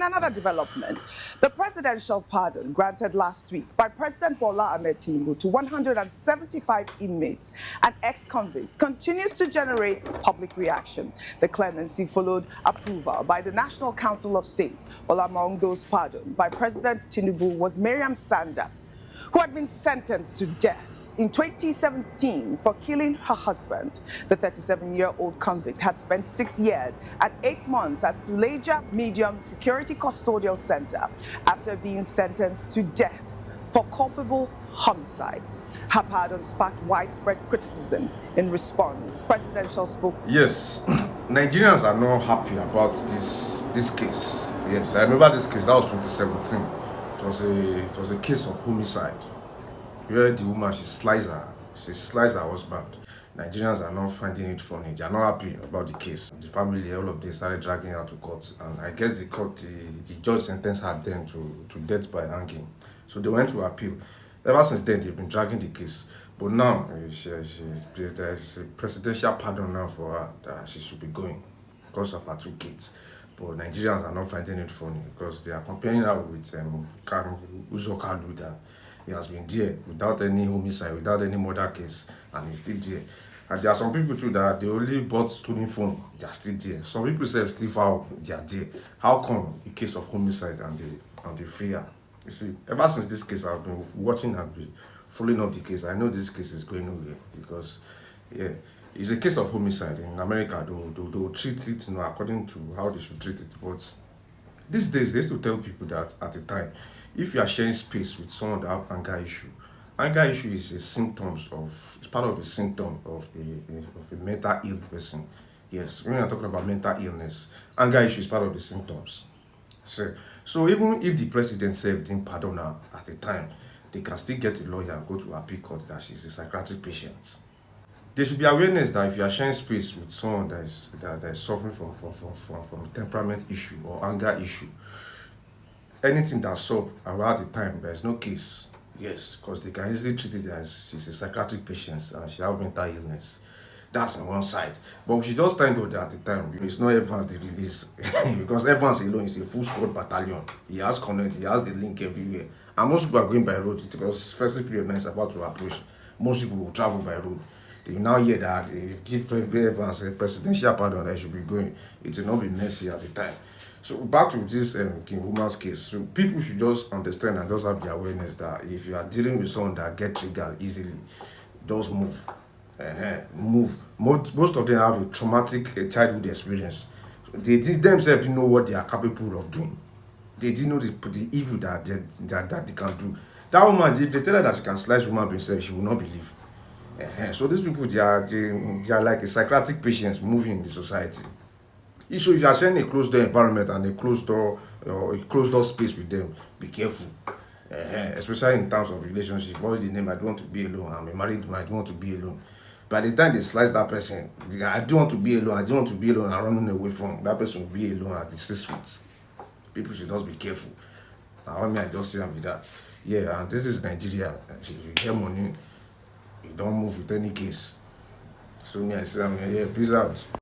In another development, the presidential pardon granted last week by President Bola Ahmed Tinubu to 175 inmates and ex-convicts continues to generate public reaction. The clemency followed approval by the National Council of State, while among those pardoned by President Tinubu was Miriam Sanda, who had been sentenced to death in 2017 for killing her husband. The 37-year-old convict had spent 6 years and 8 months at Suleja Medium Security Custodial Center after being sentenced to death for culpable homicide. Her pardon sparked widespread criticism. In response, presidential spokesman. Yes, Nigerians are not happy about this case. Yes, I remember this case. That was 2017. It was a case of homicide. Where the woman, she sliced her husband. Nigerians are not finding it funny. They are not happy about the case. The family, all of them started dragging her to court. And I guess the judge sentenced her then to death by hanging. So they went to appeal. Ever since then, they've been dragging the case. But now, there's a presidential pardon now for her that she should be going because of her 2 kids. But Nigerians are not finding it funny because they are comparing her with Uzo Kalu, that he has been there without any homicide, without any murder case, and he's still there. And there are some people too that they only bought stolen phone, they are still there. Some people say still foul, they are there. How come the case of homicide and the fear? You see, ever since this case, I've been watching and been following up the case. I know this case is going nowhere because, yeah, it's a case of homicide. In America, they'll treat it, according to how they should treat it. But these days, they used to tell people that at the time, if you are sharing space with someone that have anger issue is it's part of a symptom of a mental ill person. Yes, when we are talking about mental illness, anger issue is part of the symptoms. So even if the president said didn't pardon her at the time, they can still get a lawyer and go to appeal court that she's a psychiatric patient. There should be awareness that if you are sharing space with someone that is suffering from temperament issue or anger issue, anything that's up around the time, there is no case. Yes, because they can easily treat it as she's a psychiatric patient and she has mental illness. That's on one side. But we should just thank God that at the time, it's not Evans they release. Because Evans alone is a full squad battalion. He has connect, he has the link everywhere. And most people are going by road because firstly period 9 is about to approach. Most people will travel by road. They now hear that if give Evans a presidential pardon, they should be going. It will not be messy at the time. So back to this woman's case. So people should just understand and just have the awareness that if you are dealing with someone that get triggered easily, just move. Move. Most of them have a traumatic childhood experience. So they themselves didn't know what they are capable of doing. They didn't know the evil that they can do. That woman, if they tell her that she can slice woman herself, she will not believe. So these people, they are like a psychiatric patients moving in the society. So if you are sharing a closed door environment and a closed door space with them, be careful. Especially in terms of relationship. What is the name? I don't want to be alone. I'm a married man. I don't want to be alone. By the time they slice that person, I don't want to be alone. I don't want to be alone. I'm running away from that person. Will be alone at the 6 feet. People should just be careful. I just say with that. Yeah, and this is Nigeria. If you get money, you don't move with any case. So me, I say, I'm here. Peace out.